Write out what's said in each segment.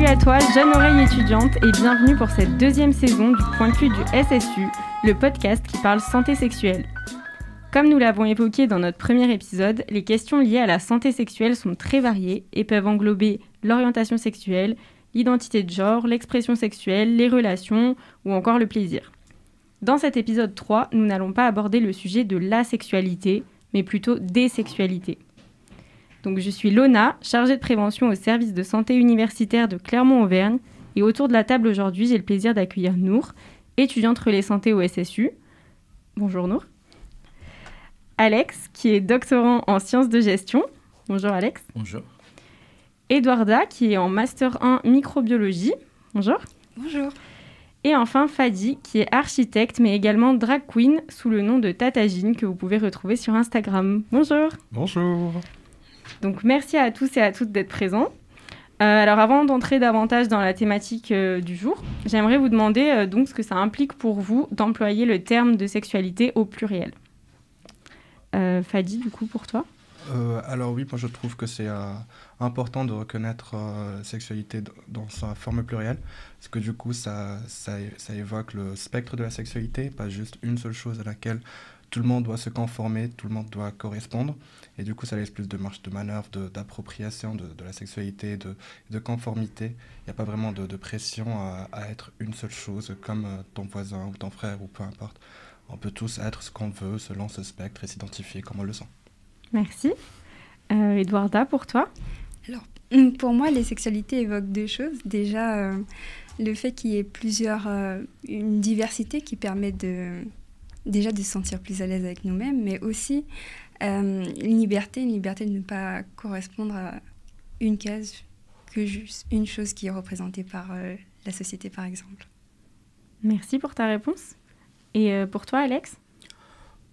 Salut à toi, jeune oreille étudiante, et bienvenue pour cette deuxième saison du Point de Vue du SSU, le podcast qui parle santé sexuelle. Comme nous l'avons évoqué dans notre premier épisode, les questions liées à la santé sexuelle sont très variées et peuvent englober l'orientation sexuelle, l'identité de genre, l'expression sexuelle, les relations ou encore le plaisir. Dans cet épisode 3, nous n'allons pas aborder le sujet de la sexualité, mais plutôt des sexualités. Donc, je suis Lona, chargée de prévention au service de santé universitaire de Clermont-Auvergne. Et autour de la table aujourd'hui, j'ai le plaisir d'accueillir Nour, étudiante relais santé au SSU. Bonjour Nour. Alex, qui est doctorant en sciences de gestion. Bonjour Alex. Bonjour. Eduarda, qui est en Master 1 microbiologie. Bonjour. Bonjour. Et enfin Fadi, qui est architecte, mais également drag queen, sous le nom de Tatagine, que vous pouvez retrouver sur Instagram. Bonjour. Bonjour. Donc merci à tous et à toutes d'être présents. Alors avant d'entrer davantage dans la thématique du jour, j'aimerais vous demander donc ce que ça implique pour vous d'employer le terme de sexualité au pluriel. Fadi, du coup, pour toi ? Alors oui, moi je trouve que c'est important de reconnaître sexualité dans sa forme plurielle, parce que du coup ça évoque le spectre de la sexualité, pas juste une seule chose à laquelle tout le monde doit se conformer, tout le monde doit correspondre, et du coup ça laisse plus de marge de manœuvre, d'appropriation de la sexualité, de conformité. Il n'y a pas vraiment de pression à être une seule chose, comme ton voisin ou ton frère, ou peu importe. On peut tous être ce qu'on veut selon ce spectre et s'identifier comme on le sent. Merci. Eduarda, pour toi ? Alors, pour moi, les sexualités évoquent deux choses. Déjà, le fait qu'il y ait une diversité qui permet de se sentir plus à l'aise avec nous-mêmes, mais aussi une liberté de ne pas correspondre à une case, que juste une chose qui est représentée par la société, par exemple. Merci pour ta réponse. Et pour toi, Alex ?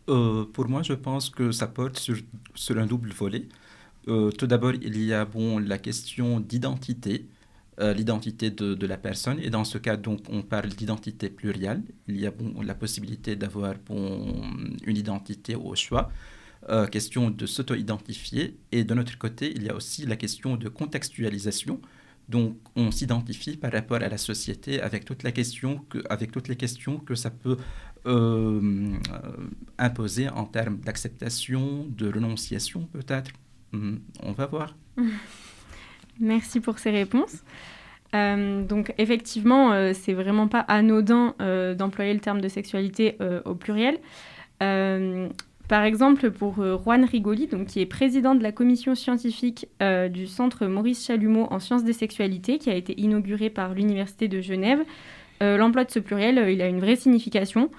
Pour moi, je pense que ça porte sur un double volet. Tout d'abord, il y a la question d'identité, l'identité de la personne. Et dans ce cas, donc, on parle d'identité plurielle. Il y a la possibilité d'avoir une identité au choix, question de s'auto-identifier. Et de notre côté, il y a aussi la question de contextualisation. Donc, on s'identifie par rapport à la société avec toutes les questions que ça peut imposer en termes d'acceptation, de renonciation peut-être. On va voir. Merci pour ces réponses. Donc effectivement, c'est vraiment pas anodin d'employer le terme de sexualité au pluriel. Par exemple, pour Juan Rigoli, donc, qui est président de la commission scientifique du Centre Maurice Chalumeau en sciences des sexualités, qui a été inauguré par l'Université de Genève, l'emploi de ce pluriel, il a une vraie signification.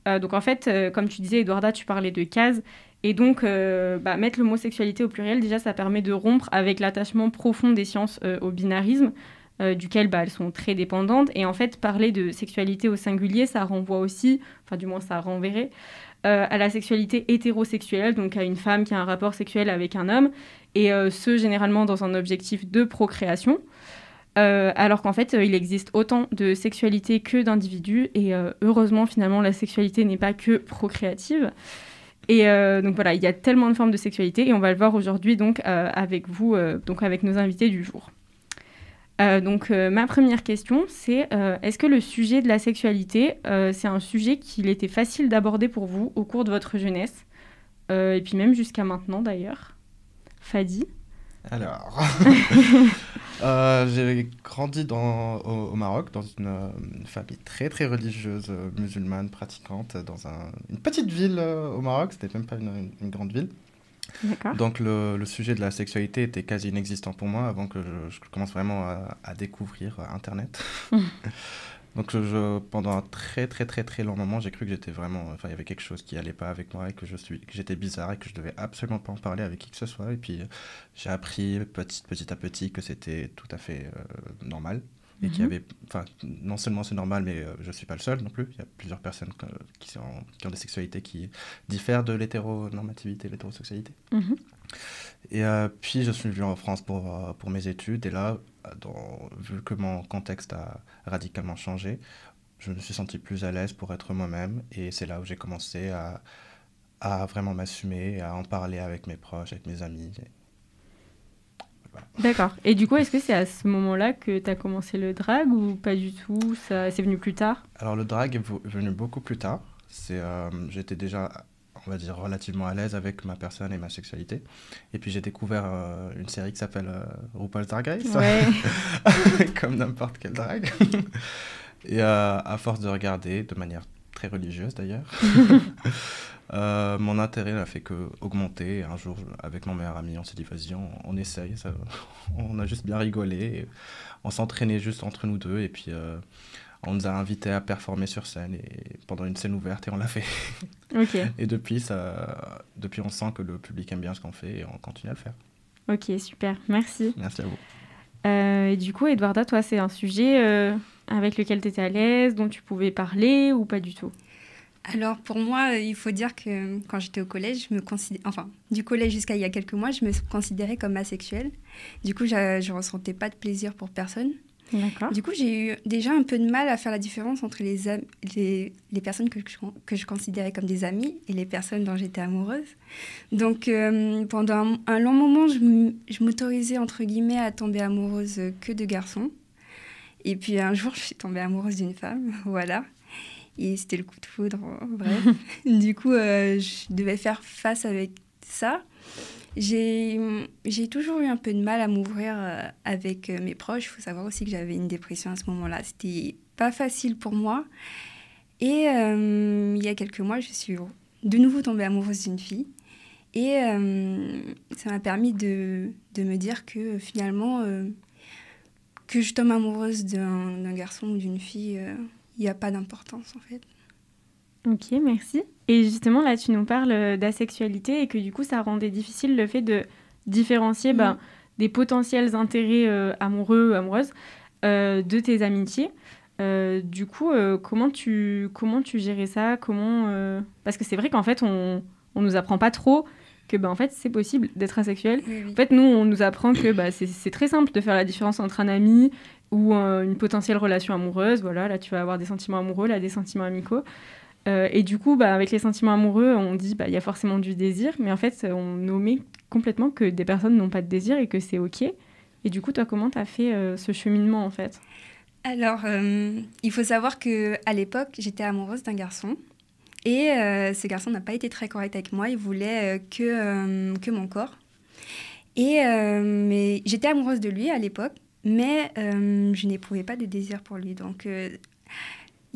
Donc en fait, comme tu disais, Eduarda, tu parlais de cases. Et donc, mettre le mot sexualité au pluriel, déjà, ça permet de rompre avec l'attachement profond des sciences au binarisme, duquel elles sont très dépendantes. Et en fait, parler de sexualité au singulier, ça renvoie aussi, enfin du moins ça renverrait, à la sexualité hétérosexuelle, donc à une femme qui a un rapport sexuel avec un homme, et ce, généralement dans un objectif de procréation. Alors qu'en fait, il existe autant de sexualité que d'individus, et heureusement, finalement, la sexualité n'est pas que procréative. Et donc voilà, il y a tellement de formes de sexualité, et on va le voir aujourd'hui donc, avec vous, donc avec nos invités du jour. Ma première question, c'est est-ce que le sujet de la sexualité, c'est un sujet qu'il était facile d'aborder pour vous au cours de votre jeunesse, et puis même jusqu'à maintenant d'ailleurs ? Fadi ? Alors, j'ai grandi au Maroc, dans une famille très très religieuse, musulmane, pratiquante, dans une petite ville au Maroc, c'était même pas une grande ville. D'accord. Donc le sujet de la sexualité était quasi inexistant pour moi avant que je commence vraiment à découvrir Internet. Donc pendant un très très très très long moment, j'ai cru que j'étais vraiment, il y avait quelque chose qui allait pas avec moi et que j'étais bizarre et que je devais absolument pas en parler avec qui que ce soit. Et puis j'ai appris petit à petit que c'était tout à fait normal et qu'il y avait, non seulement c'est normal, mais je suis pas le seul non plus. Il y a plusieurs personnes qui ont des sexualités qui diffèrent de l'hétéronormativité, l'hétérosexualité. Mm-hmm. Et puis je suis venu en France pour mes études et là, vu que mon contexte a radicalement changé, je me suis senti plus à l'aise pour être moi-même et c'est là où j'ai commencé à vraiment m'assumer, à en parler avec mes proches, avec mes amis. voilà. D'accord. Et du coup, est-ce que c'est à ce moment-là que tu as commencé le drag ou pas du tout? C'est venu plus tard? Alors le drag est venu beaucoup plus tard. J'étais déjà, on va dire, relativement à l'aise avec ma personne et ma sexualité. Et puis j'ai découvert une série qui s'appelle RuPaul's Drag Race, Ouais. comme n'importe quel drag. Et à force de regarder, de manière très religieuse d'ailleurs, mon intérêt n'a fait que augmenter. Un jour, avec mon meilleur ami, on s'est dit, vas-y, on essaye. On a juste bien rigolé. Et on s'entraînait juste entre nous deux. Et puis, on nous a invités à performer sur scène pendant une scène ouverte et on l'a fait. Ok. Et depuis, on sent que le public aime bien ce qu'on fait et on continue à le faire. Ok, super. Merci. Merci à vous. Et du coup, Edwarda, toi, c'est un sujet avec lequel tu étais à l'aise, dont tu pouvais parler ou pas du tout? Alors pour moi, il faut dire que quand j'étais au collège, du collège jusqu'à il y a quelques mois, je me considérais comme asexuelle. Du coup, je ne ressentais pas de plaisir pour personne. D'accord. Du coup, j'ai eu déjà un peu de mal à faire la différence entre les personnes que je considérais comme des amis et les personnes dont j'étais amoureuse. Donc, pendant un long moment, je m'autorisais, entre guillemets, à tomber amoureuse que de garçons. Et puis, un jour, je suis tombée amoureuse d'une femme, voilà. Et c'était le coup de foudre, bref. Du coup, je devais faire face avec ça. J'ai toujours eu un peu de mal à m'ouvrir avec mes proches. Il faut savoir aussi que j'avais une dépression à ce moment-là. C'était pas facile pour moi. Et il y a quelques mois, je suis de nouveau tombée amoureuse d'une fille. Et ça m'a permis de me dire que finalement, que je tombe amoureuse d'un garçon ou d'une fille, il n'y a pas d'importance en fait. Ok, merci. Et justement, là, tu nous parles d'asexualité et que du coup, ça rendait difficile le fait de différencier des potentiels intérêts amoureux, amoureuses de tes amitiés. Du coup, comment tu gérais ça? Parce que c'est vrai qu'en fait, on nous apprend pas trop que en fait, c'est possible d'être asexuel. Oui. En fait, nous, on nous apprend que c'est très simple de faire la différence entre un ami ou une potentielle relation amoureuse. Voilà, là, tu vas avoir des sentiments amoureux, là, des sentiments amicaux. Et du coup, avec les sentiments amoureux, on dit il y a forcément du désir, mais en fait, on omet complètement que des personnes n'ont pas de désir et que c'est OK. Et du coup, toi, comment tu as fait ce cheminement, en fait? Alors, il faut savoir qu'à l'époque, j'étais amoureuse d'un garçon. Et ce garçon n'a pas été très correct avec moi. Il voulait que mon corps. Mais j'étais amoureuse de lui à l'époque, mais je n'éprouvais pas de désir pour lui. Donc,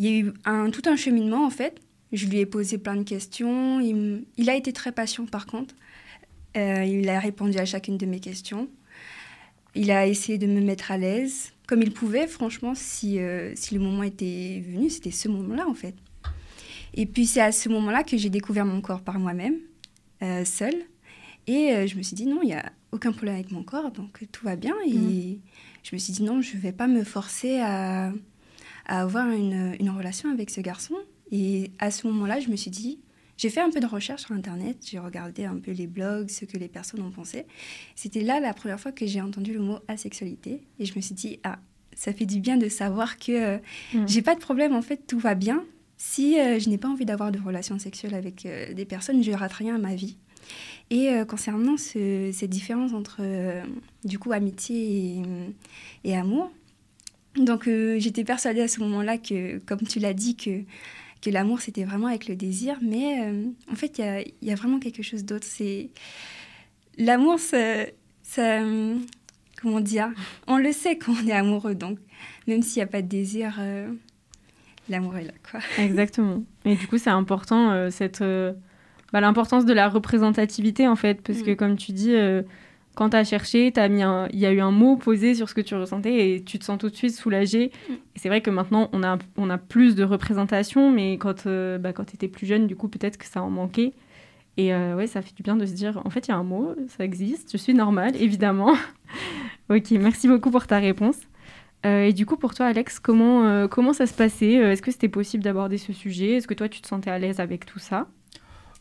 il y a eu tout un cheminement, en fait. Je lui ai posé plein de questions. Il a été très patient, par contre. Il a répondu à chacune de mes questions. Il a essayé de me mettre à l'aise, comme il pouvait, franchement, si le moment était venu. C'était ce moment-là, en fait. Et puis, c'est à ce moment-là que j'ai découvert mon corps par moi-même, seule. Et je me suis dit, non, il n'y a aucun problème avec mon corps, donc tout va bien. Et je me suis dit, non, je ne vais pas me forcer à avoir une relation avec ce garçon. Et à ce moment-là, je me suis dit, j'ai fait un peu de recherche sur Internet, j'ai regardé un peu les blogs, ce que les personnes en pensaient. C'était là la première fois que j'ai entendu le mot asexualité. Et je me suis dit, ça fait du bien de savoir que j'ai pas de problème, en fait, tout va bien. Si je n'ai pas envie d'avoir de relations sexuelles avec des personnes, je ne rate rien à ma vie. Et concernant cette différence entre, du coup, amitié et amour, donc j'étais persuadée à ce moment-là que, comme tu l'as dit, que l'amour, c'était vraiment avec le désir. Mais en fait, il y a vraiment quelque chose d'autre. L'amour, ça, comment dire, on le sait quand on est amoureux. Donc, même s'il n'y a pas de désir, l'amour est là, quoi. Exactement. Et du coup, c'est important, l'importance de la représentativité, en fait. Parce que, comme tu dis, quand tu as cherché, il y a eu un mot posé sur ce que tu ressentais et tu te sens tout de suite soulagée. Et c'est vrai que maintenant, on a plus de représentation, mais quand tu étais plus jeune, du coup, peut-être que ça en manquait. Et ça fait du bien de se dire, en fait, il y a un mot, ça existe, je suis normale, évidemment. Ok, merci beaucoup pour ta réponse. Et du coup, pour toi, Alex, comment ça se passait? Est-ce que c'était possible d'aborder ce sujet? Est-ce que toi, tu te sentais à l'aise avec tout ça?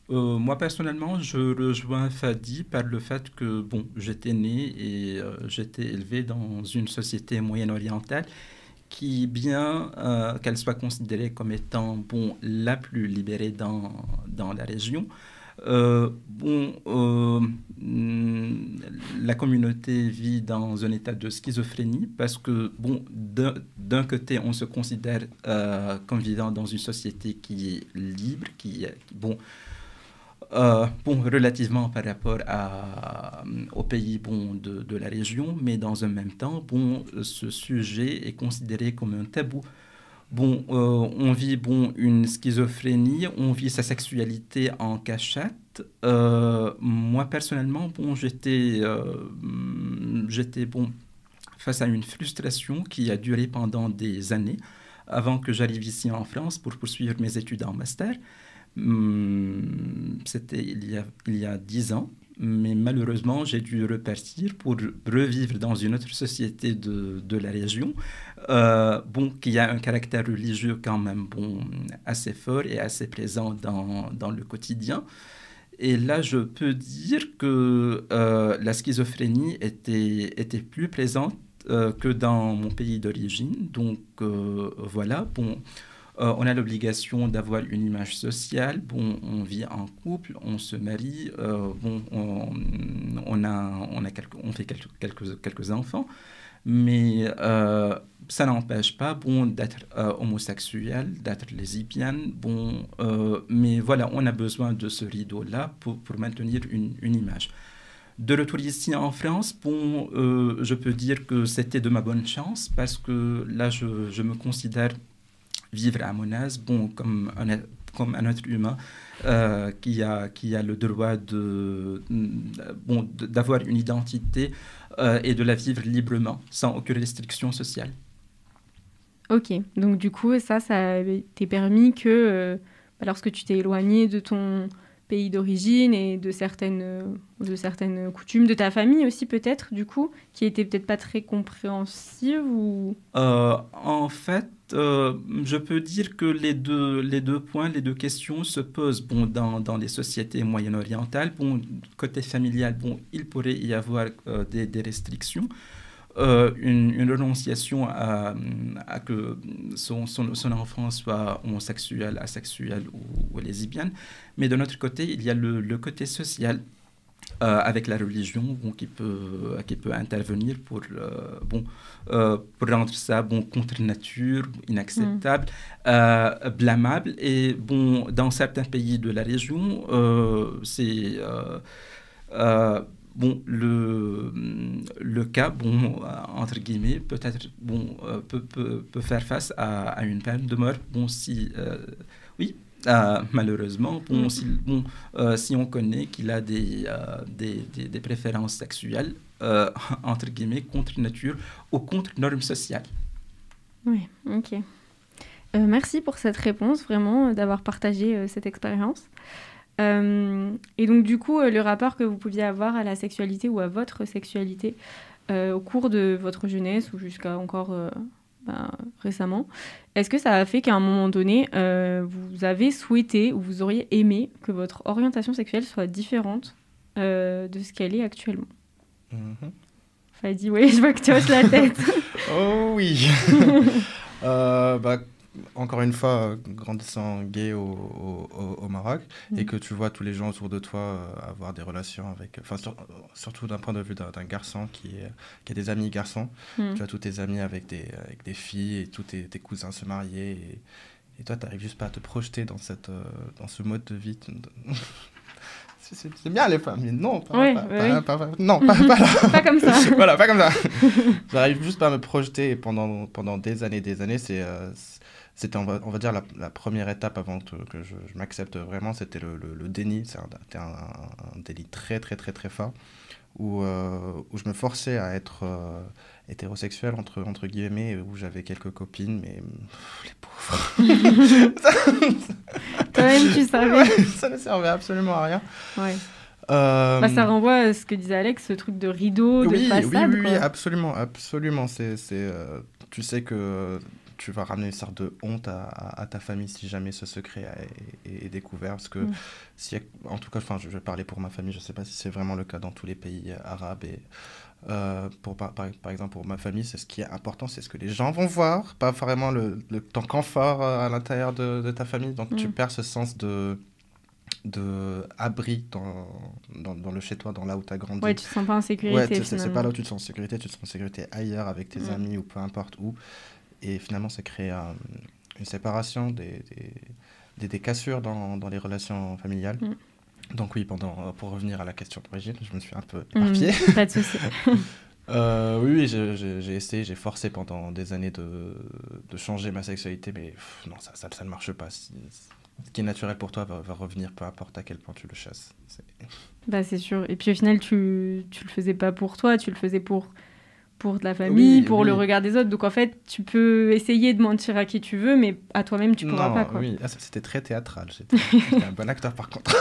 Moi, personnellement, je rejoins Fadi par le fait que, j'étais né et j'étais élevé dans une société moyen-orientale qui, bien qu'elle soit considérée comme étant, la plus libérée dans la région, La communauté vit dans un état de schizophrénie parce que, bon, d'un côté, on se considère comme vivant dans une société qui est libre, relativement par rapport aux pays de la région, mais dans un même temps, ce sujet est considéré comme un tabou. On vit une schizophrénie, on vit sa sexualité en cachette. Moi, personnellement, j'étais face à une frustration qui a duré pendant des années avant que j'arrive ici en France pour poursuivre mes études en master. C'était il y a 10 ans. Mais malheureusement, j'ai dû repartir pour revivre dans une autre société de la région, qui a un caractère religieux quand même assez fort et assez présent dans le quotidien. Et là, je peux dire que la schizophrénie était plus présente que dans mon pays d'origine. Donc voilà, on a l'obligation d'avoir une image sociale. On vit en couple, on se marie, on fait quelques enfants, mais ça n'empêche pas d'être homosexuel, d'être lesbienne. Mais voilà, on a besoin de ce rideau-là pour maintenir une image. De retour ici en France, je peux dire que c'était de ma bonne chance parce que là, je me considère vivre à mon aise, comme un être humain qui a le droit d'avoir une identité et de la vivre librement, sans aucune restriction sociale. Ok, donc du coup, ça t'est permis que lorsque tu t'es éloigné de ton pays d'origine et de certaines coutumes de ta famille aussi peut-être, du coup, qui étaient peut-être pas très compréhensives ou... En fait, je peux dire que les deux points, les deux questions se posent dans les sociétés moyen-orientales. Côté familial, il pourrait y avoir des restrictions. Une renonciation à que son enfant soit homosexuel, asexuel ou lesbienne. Mais de notre côté, il y a le côté social avec la religion qui peut intervenir pour rendre ça contre nature, inacceptable, blâmable. Et dans certains pays de la région, c'est... le cas, entre guillemets, peut-être peut faire face à une peine de mort. Oui, malheureusement, si on connaît qu'il a des préférences sexuelles, entre guillemets, contre nature ou contre normes sociales. Oui, ok. Merci pour cette réponse, vraiment, d'avoir partagé cette expérience. Et donc du coup, le rapport que vous pouviez avoir à la sexualité ou à votre sexualité au cours de votre jeunesse ou jusqu'à encore récemment, est-ce que ça a fait qu'à un moment donné, vous avez souhaité ou vous auriez aimé que votre orientation sexuelle soit différente de ce qu'elle est actuellement? Fadi, oui, je vois que tu hausses la tête. Oh oui. Encore une fois, grandissant gay au Maroc, et que tu vois tous les gens autour de toi avoir des relations avec... surtout d'un point de vue d'un garçon qui a des amis garçons. Tu as tous tes amis avec des filles, et tous tes cousins se marier, et toi, tu n'arrives juste pas à te projeter dans ce mode de vie. C'est bien les femmes, mais non, pas là. Pas comme ça. Voilà, pas comme ça. J'arrive juste pas à me projeter, et pendant des années, c'était, on va dire, la première étape avant que je m'accepte vraiment, c'était le déni. C'était un déni très, très, très, très fort, où je me forçais à être hétérosexuel, entre guillemets, où j'avais quelques copines, mais les pauvres. Toi-même, tu savais. Ouais, ça ne servait absolument à rien. Ouais. Ça renvoie à ce que disait Alex, ce truc de rideau, de façade. Oui, absolument. Tu sais que tu vas ramener une sorte de honte à ta famille si jamais ce secret est découvert. Parce que, en tout cas, je vais parler pour ma famille, je ne sais pas si c'est vraiment le cas dans tous les pays arabes. Et, par exemple, pour ma famille, c'est ce qui est important, c'est ce que les gens vont voir, pas vraiment ton confort à l'intérieur de ta famille. Donc, tu perds ce sens abri dans le chez-toi, dans là où tu as grandi. Ouais, tu te sens pas en sécurité, Ouais, c'est finalement. pas là où tu te sens en sécurité, tu te sens en sécurité ailleurs, avec tes amis ou peu importe où. Et finalement, ça crée une séparation, des cassures dans les relations familiales. Donc oui, pour revenir à la question d'origine, je me suis un peu éparpillé. Pas de souci. Oui, j'ai essayé, j'ai forcé pendant des années de changer ma sexualité, mais non, ça ne marche pas. Ce qui est naturel pour toi va revenir, peu importe à quel point tu le chasses. C'est sûr. Et puis au final, tu le faisais pas pour toi, tu le faisais pour de la famille, pour le regard des autres. Donc en fait, tu peux essayer de mentir à qui tu veux, mais à toi-même, tu pourras pas, quoi. Oui, c'était très théâtral. J'étais un bon acteur, par contre.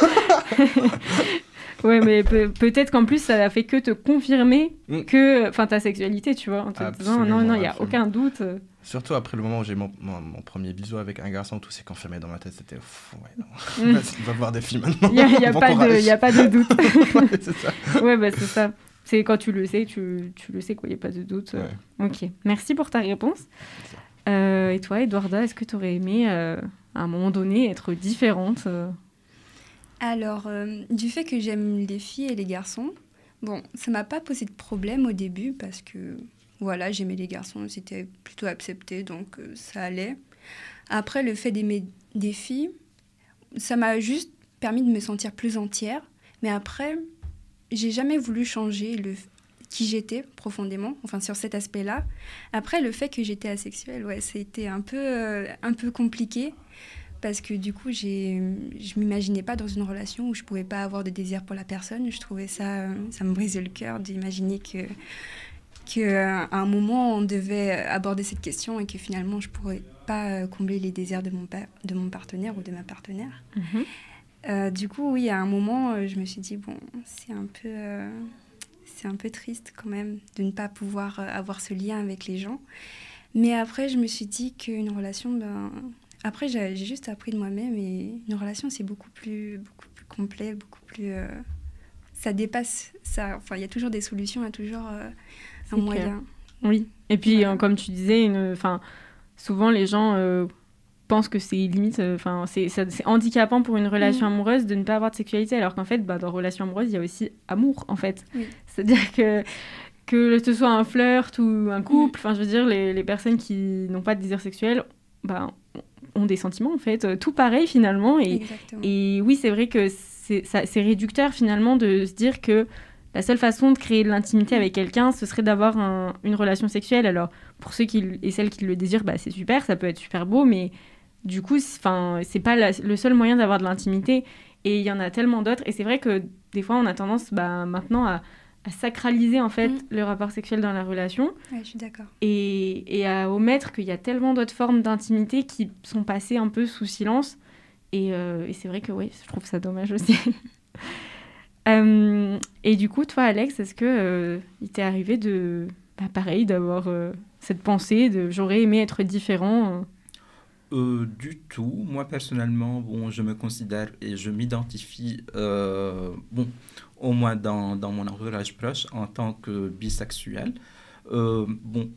Ouais, mais peut-être qu'en plus, ça a fait que te confirmer ta sexualité, tu vois, en te disant non, il n'y a aucun doute. Surtout après le moment où j'ai mon premier bisou avec un garçon, tout s'est confirmé dans ma tête. C'était vas-y, va voir des films maintenant. Il n'y a pas de doute. Ouais, c'est ça. Ouais, c'est ça. C'est quand tu le sais, tu le sais, quoi, il n'y a pas de doute. Ouais. Ok, merci pour ta réponse. Et toi, Eduarda, est-ce que tu aurais aimé, à un moment donné, être différente Alors, du fait que j'aime les filles et les garçons, bon, ça m'a pas posé de problème au début parce que, voilà, j'aimais les garçons, c'était plutôt accepté, donc ça allait. Après, le fait d'aimer des filles, ça m'a juste permis de me sentir plus entière, mais après, j'ai jamais voulu changer qui j'étais profondément, enfin sur cet aspect-là. Après, le fait que j'étais asexuelle, ouais, c'était un peu compliqué. Parce que du coup, je m'imaginais pas dans une relation où je pouvais pas avoir de désir pour la personne. Je trouvais ça me brisait le cœur d'imaginer qu'à un moment, on devait aborder cette question et que finalement, je pourrais pas combler les désirs de mon partenaire ou de ma partenaire. Du coup, oui, à un moment, je me suis dit, bon, c'est un peu triste quand même de ne pas pouvoir avoir ce lien avec les gens. Mais après, je me suis dit qu'une relation... Après, j'ai juste appris de moi-même et une relation, c'est beaucoup plus complet, beaucoup plus... ça dépasse ça. Enfin, il y a toujours des solutions, il y a toujours un moyen. Oui. Et puis, comme tu disais, souvent les gens pensent que c'est limite... c'est handicapant pour une relation amoureuse de ne pas avoir de sexualité, alors qu'en fait, dans relation amoureuse, il y a aussi amour, en fait. Oui. C'est-à-dire que ce soit un flirt ou un couple, je veux dire, les personnes qui n'ont pas de désir sexuel... ont des sentiments, en fait, tout pareil finalement. Et oui, c'est vrai que c'est réducteur finalement de se dire que la seule façon de créer de l'intimité avec quelqu'un, ce serait d'avoir une relation sexuelle. Alors, pour ceux et celles qui le désirent, c'est super, ça peut être super beau, mais du coup, c'est pas le seul moyen d'avoir de l'intimité. Et il y en a tellement d'autres. Et c'est vrai que des fois, on a tendance maintenant à sacraliser en fait le rapport sexuel dans la relation. Ouais, je suis d'accord. Et à omettre qu'il y a tellement d'autres formes d'intimité qui sont passées un peu sous silence. Et c'est vrai que oui, je trouve ça dommage aussi. Et du coup, toi, Alex, est-ce que il t'est arrivé pareil, d'avoir cette pensée de j'aurais aimé être différent Du tout. Moi, personnellement, je me considère et je m'identifie, au moins dans mon entourage proche, en tant que bisexuel.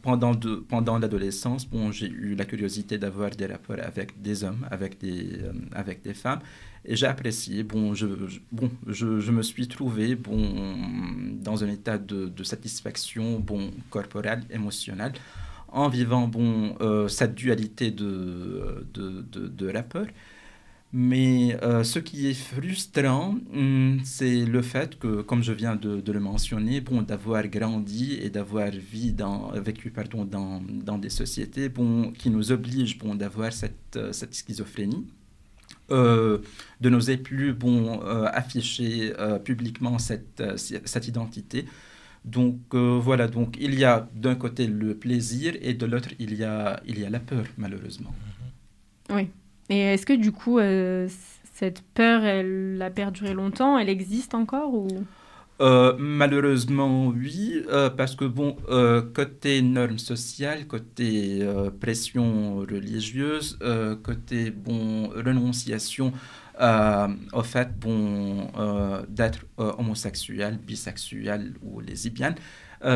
Pendant l'adolescence, j'ai eu la curiosité d'avoir des rapports avec des hommes, avec des femmes, et j'ai apprécié. Je me suis trouvé dans un état de satisfaction corporelle, émotionnelle, en vivant cette dualité de rapport. Mais ce qui est frustrant, c'est le fait que, comme je viens de le mentionner, d'avoir grandi et d'avoir vécu dans des sociétés qui nous obligent d'avoir cette schizophrénie, de n'oser plus afficher publiquement cette identité. Donc voilà, donc il y a d'un côté le plaisir et de l'autre il y a la peur, malheureusement. Oui. Et est-ce que du coup, cette peur, elle a perduré longtemps? Elle existe encore ou... Malheureusement, oui, parce que côté normes sociales, côté pression religieuse, côté renonciation au fait d'être homosexuel, bisexuel ou lesbienne,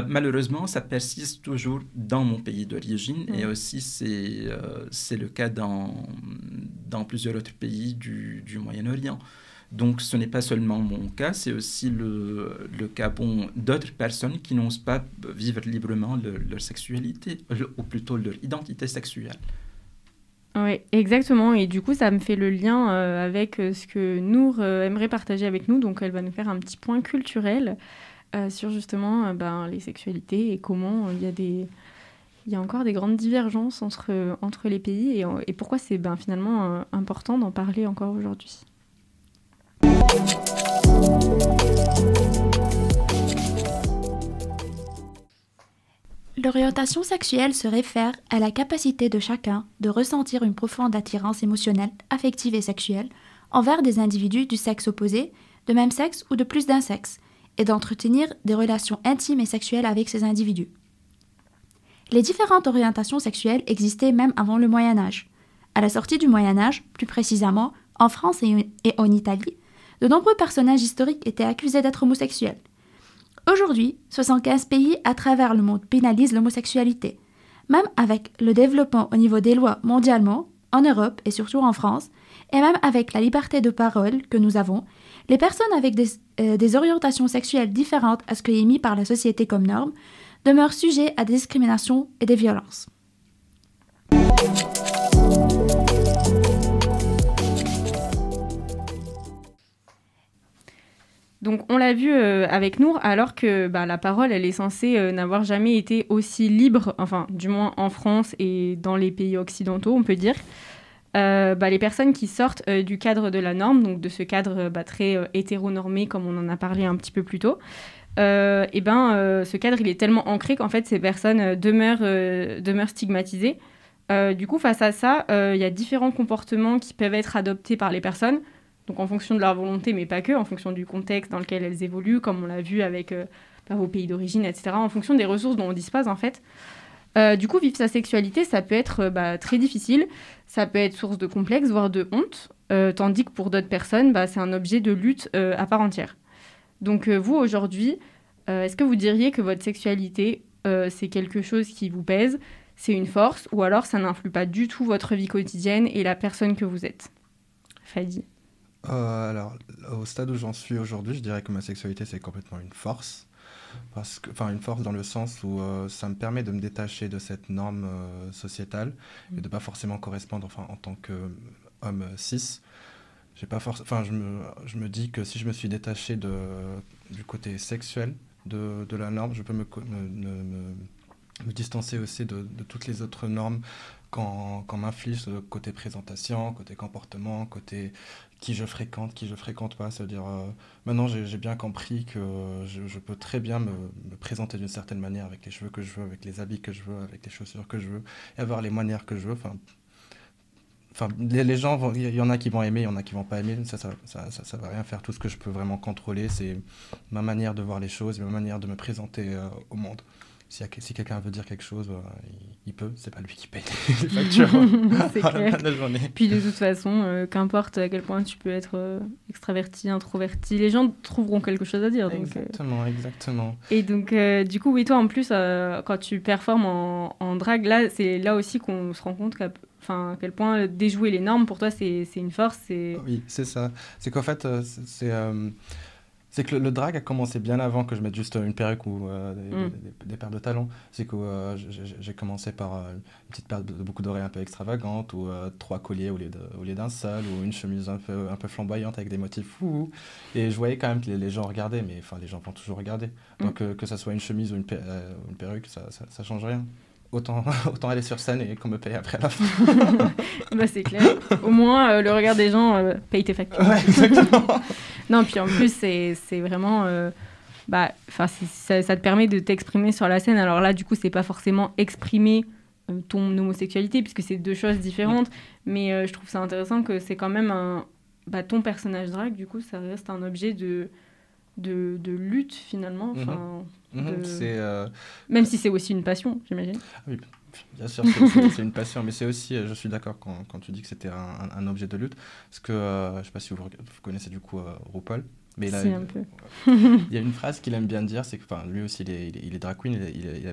malheureusement, ça persiste toujours dans mon pays d'origine et aussi c'est le cas dans plusieurs autres pays du Moyen-Orient. Donc ce n'est pas seulement mon cas, c'est aussi le cas d'autres personnes qui n'osent pas vivre librement leur sexualité, ou plutôt leur identité sexuelle. Oui, exactement. Et du coup, ça me fait le lien avec ce que Nour aimerait partager avec nous. Donc, elle va nous faire un petit point culturel sur justement les sexualités et comment il y a encore des grandes divergences entre les pays et pourquoi c'est finalement important d'en parler encore aujourd'hui. L'orientation sexuelle se réfère à la capacité de chacun de ressentir une profonde attirance émotionnelle, affective et sexuelle envers des individus du sexe opposé, de même sexe ou de plus d'un sexe, et d'entretenir des relations intimes et sexuelles avec ces individus. Les différentes orientations sexuelles existaient même avant le Moyen Âge. À la sortie du Moyen Âge, plus précisément en France et en Italie, de nombreux personnages historiques étaient accusés d'être homosexuels. Aujourd'hui, 75 pays à travers le monde pénalisent l'homosexualité. Même avec le développement au niveau des lois mondialement, en Europe et surtout en France, et même avec la liberté de parole que nous avons, les personnes avec des orientations sexuelles différentes à ce qui est mis par la société comme norme demeurent sujets à des discriminations et des violences. Donc on l'a vu avec Nour, alors que la parole, elle est censée n'avoir jamais été aussi libre, enfin du moins en France et dans les pays occidentaux, on peut dire. Les personnes qui sortent du cadre de la norme, donc de ce cadre très hétéronormé, comme on en a parlé un petit peu plus tôt, ce cadre, il est tellement ancré qu'en fait, ces personnes demeurent stigmatisées. Du coup, face à ça, il y a différents comportements qui peuvent être adoptés par les personnes, donc en fonction de leur volonté, mais pas que, en fonction du contexte dans lequel elles évoluent, comme on l'a vu avec vos pays d'origine, etc., en fonction des ressources dont on dispose, en fait. Du coup, vivre sa sexualité, ça peut être très difficile, ça peut être source de complexe, voire de honte, tandis que pour d'autres personnes, c'est un objet de lutte à part entière. Donc vous, aujourd'hui, est-ce que vous diriez que votre sexualité, c'est quelque chose qui vous pèse, c'est une force, ou alors ça n'influe pas du tout votre vie quotidienne et la personne que vous êtes ? Fadi. Alors, au stade où j'en suis aujourd'hui, je dirais que ma sexualité, c'est complètement une force. Une force dans le sens où ça me permet de me détacher de cette norme sociétale et de ne pas forcément correspondre en tant qu'homme cis. Je me dis que si je me suis détaché du côté sexuel de la norme, je peux me distancer aussi de toutes les autres normes qu'on m'inflige, côté présentation, côté comportement, côté qui je fréquente pas. C'est-à-dire, maintenant j'ai bien compris que je peux très bien me présenter d'une certaine manière avec les cheveux que je veux, avec les habits que je veux, avec les chaussures que je veux, et avoir les manières que je veux. Les gens, il y en a qui vont aimer, il y en a qui vont pas aimer. Ça va rien faire. Tout ce que je peux vraiment contrôler, c'est ma manière de voir les choses, ma manière de me présenter au monde. Si quelqu'un veut dire quelque chose, il peut. C'est pas lui qui paye les factures. C'est clair. Puis de toute façon, qu'importe à quel point tu peux être extraverti, introverti, les gens trouveront quelque chose à dire. Exactement. Et donc, du coup, oui, toi, en plus, quand tu performes en drague, là, c'est là aussi qu'on se rend compte à quel point déjouer les normes, pour toi, c'est une force. Oui, c'est ça. C'est qu'en fait, c'est que le drag a commencé bien avant que je mette juste une perruque ou des paires de talons. C'est que j'ai commencé par une petite paire de boucles d'oreilles un peu extravagantes, ou 3 colliers au lieu d'un seul, ou une chemise un peu flamboyante avec des motifs fous. Et je voyais quand même que les gens regardaient, mais les gens vont toujours regarder. Donc que ça soit une chemise ou une perruque, ça change rien. Autant aller sur scène et qu'on me paye après à la fin. C'est clair. Au moins, le regard des gens paye tes factures. Ouais, exactement. Non, puis en plus, c'est vraiment... ça te permet de t'exprimer sur la scène. Alors là, du coup, c'est pas forcément exprimer ton homosexualité, puisque c'est deux choses différentes. Mais je trouve ça intéressant que c'est quand même ton personnage drague, du coup, ça reste un objet de lutte, finalement. Même si c'est aussi une passion, j'imagine. Oui, bien sûr, c'est une passion, mais c'est aussi, je suis d'accord quand tu dis que c'était un objet de lutte, parce que, je ne sais pas si vous connaissez du coup RuPaul. Mais Si, un peu. il y a une phrase qu'il aime bien dire, c'est que, enfin, lui aussi, il est drag queen, il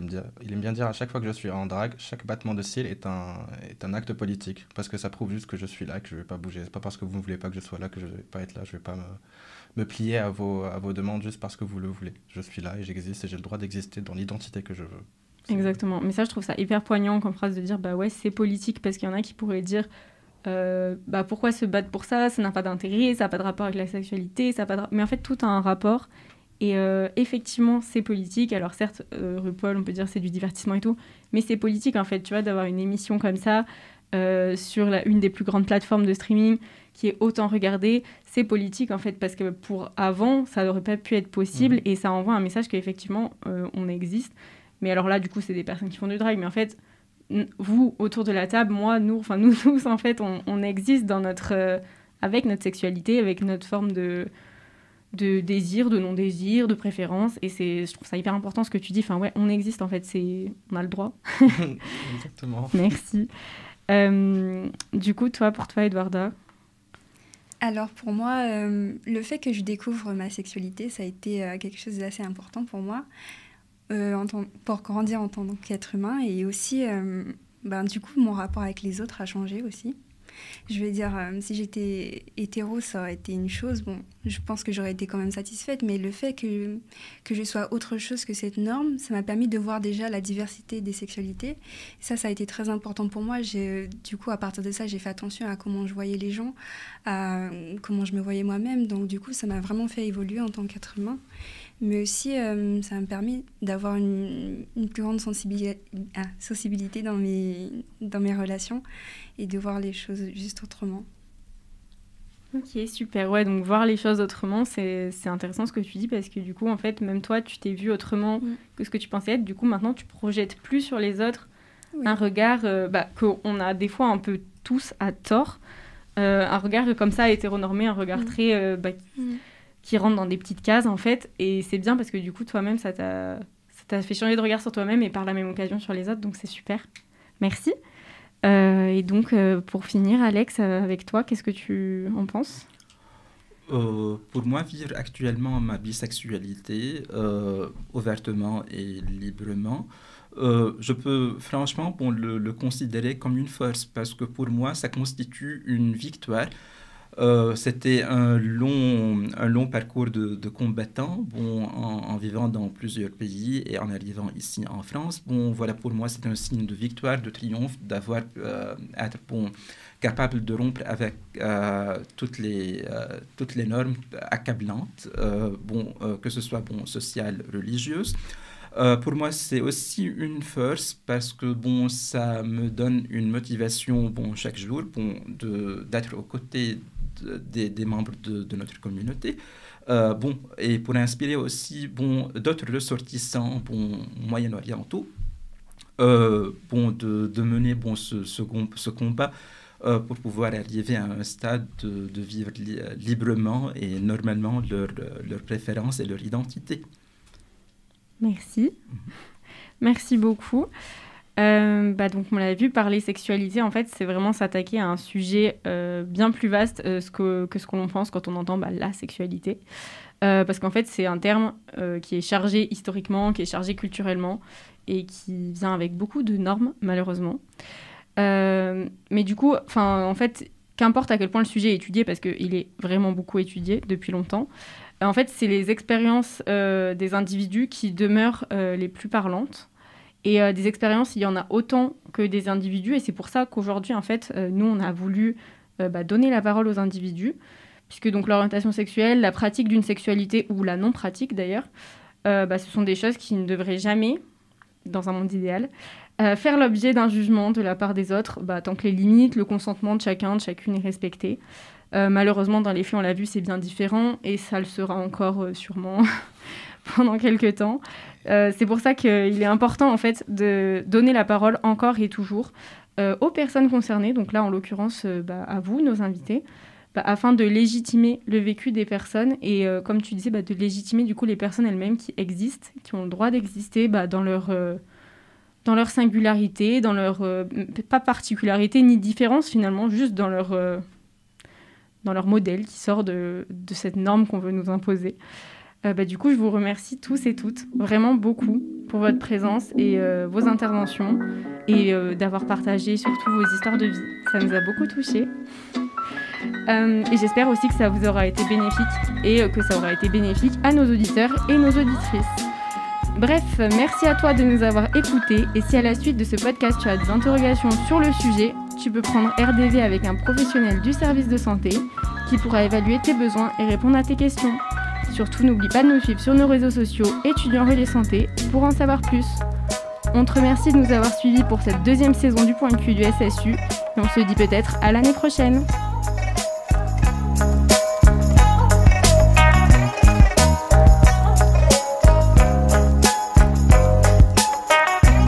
aime bien dire à chaque fois que je suis en drag, chaque battement de cils est un acte politique, parce que ça prouve juste que je suis là, que je ne vais pas bouger. C'est pas parce que vous ne voulez pas que je sois là que je ne vais pas être là, je ne vais pas me plier à vos demandes juste parce que vous le voulez. Je suis là et j'existe et j'ai le droit d'exister dans l'identité que je veux. Exactement. Mais ça, je trouve ça hyper poignant comme phrase de dire, bah ouais, c'est politique, parce qu'il y en a qui pourraient dire, bah pourquoi se battre pour ça n'a pas d'intérêt, ça n'a pas de rapport avec la sexualité, ça a pas de... mais en fait tout a un rapport et effectivement c'est politique. Alors certes RuPaul on peut dire c'est du divertissement et tout, mais c'est politique en fait, tu vois, d'avoir une émission comme ça sur une des plus grandes plateformes de streaming qui est autant regardée, c'est politique en fait, parce que pour avant ça n'aurait pas pu être possible et ça envoie un message qu'effectivement on existe. Mais alors là du coup c'est des personnes qui font du drag, mais en fait vous, autour de la table, moi, nous tous, en fait, on existe dans avec notre sexualité, avec notre forme de désir, de non-désir, de préférence. Et je trouve ça hyper important ce que tu dis. Enfin, ouais, on existe, en fait, on a le droit. Exactement. Merci. Du coup, pour toi, Edwarda? Alors pour moi, le fait que je découvre ma sexualité, ça a été quelque chose d'assez important pour moi. Pour grandir en tant qu'être humain, et aussi du coup mon rapport avec les autres a changé aussi. Je veux dire, si j'étais hétéro, ça aurait été une chose, bon, je pense que j'aurais été quand même satisfaite, mais le fait que je sois autre chose que cette norme, ça m'a permis de voir déjà la diversité des sexualités. Ça a été très important pour moi. Du coup, à partir de ça, j'ai fait attention à comment je voyais les gens, à comment je me voyais moi-même, donc du coup ça m'a vraiment fait évoluer en tant qu'être humain. Mais aussi, ça m'a permis d'avoir une plus grande sensibilité dans mes relations et de voir les choses juste autrement. Ok, super. Ouais, donc voir les choses autrement, c'est intéressant ce que tu dis, parce que du coup, en fait, même toi, tu t'es vu autrement que ce que tu pensais être. Du coup, maintenant, tu projettes plus sur les autres un regard qu'on a des fois un peu tous à tort. Un regard comme ça, hétéronormé, un regard très... qui rentre dans des petites cases, en fait. Et c'est bien parce que du coup, toi-même, ça t'a fait changer de regard sur toi-même et par la même occasion sur les autres. Donc, c'est super. Merci. Et donc, pour finir, Alex, avec toi, qu'est-ce que tu en penses ? Pour moi, vivre actuellement ma bisexualité ouvertement et librement, je peux franchement le considérer comme une force, parce que pour moi, ça constitue une victoire. C'était un long parcours de combattant, en vivant dans plusieurs pays et en arrivant ici en France. Voilà, pour moi, c'est un signe de victoire, de triomphe, être capable de rompre avec toutes les normes accablantes, que ce soit sociales, religieuses. Pour moi, c'est aussi une force parce que ça me donne une motivation chaque jour d'être aux côtés des membres de notre communauté. Et pour inspirer aussi d'autres ressortissants moyen-orientaux de mener ce combat pour pouvoir arriver à un stade de vivre librement et normalement leurs préférences et leur identité. Merci. Merci beaucoup. Donc on l'a vu, parler sexualité, en fait, c'est vraiment s'attaquer à un sujet bien plus vaste que ce qu'on pense quand on entend la sexualité. Parce qu'en fait, c'est un terme qui est chargé historiquement, qui est chargé culturellement et qui vient avec beaucoup de normes, malheureusement. Mais du coup, en fait, qu'importe à quel point le sujet est étudié, parce qu'il est vraiment beaucoup étudié depuis longtemps, en fait, c'est les expériences des individus qui demeurent les plus parlantes. Et des expériences, il y en a autant que des individus. Et c'est pour ça qu'aujourd'hui, en fait, nous, on a voulu donner la parole aux individus, puisque donc l'orientation sexuelle, la pratique d'une sexualité, ou la non-pratique d'ailleurs, ce sont des choses qui ne devraient jamais, dans un monde idéal, faire l'objet d'un jugement de la part des autres, tant que les limites, le consentement de chacun, de chacune est respecté. Malheureusement, dans les faits, on l'a vu, c'est bien différent, et ça le sera encore sûrement pendant quelques temps. C'est pour ça qu'il est important, en fait, de donner la parole encore et toujours aux personnes concernées, donc là, en l'occurrence, à vous, nos invités, afin de légitimer le vécu des personnes et, comme tu disais, de légitimer, du coup, les personnes elles-mêmes qui existent, qui ont le droit d'exister dans leur singularité, dans leur... pas particularité ni différence, finalement, juste dans dans leur modèle, qui sort de cette norme qu'on veut nous imposer. Du coup, je vous remercie tous et toutes, vraiment beaucoup, pour votre présence et vos interventions, et d'avoir partagé surtout vos histoires de vie. Ça nous a beaucoup touchés. Et j'espère aussi que ça vous aura été bénéfique, et que ça aura été bénéfique à nos auditeurs et nos auditrices. Bref, merci à toi de nous avoir écoutés, et si à la suite de ce podcast tu as des interrogations sur le sujet, tu peux prendre RDV avec un professionnel du service de santé qui pourra évaluer tes besoins et répondre à tes questions. Surtout, n'oublie pas de nous suivre sur nos réseaux sociaux Étudiants Relais Santé pour en savoir plus. On te remercie de nous avoir suivis pour cette 2e saison du Point de Cul du SSU, et on se dit peut-être à l'année prochaine.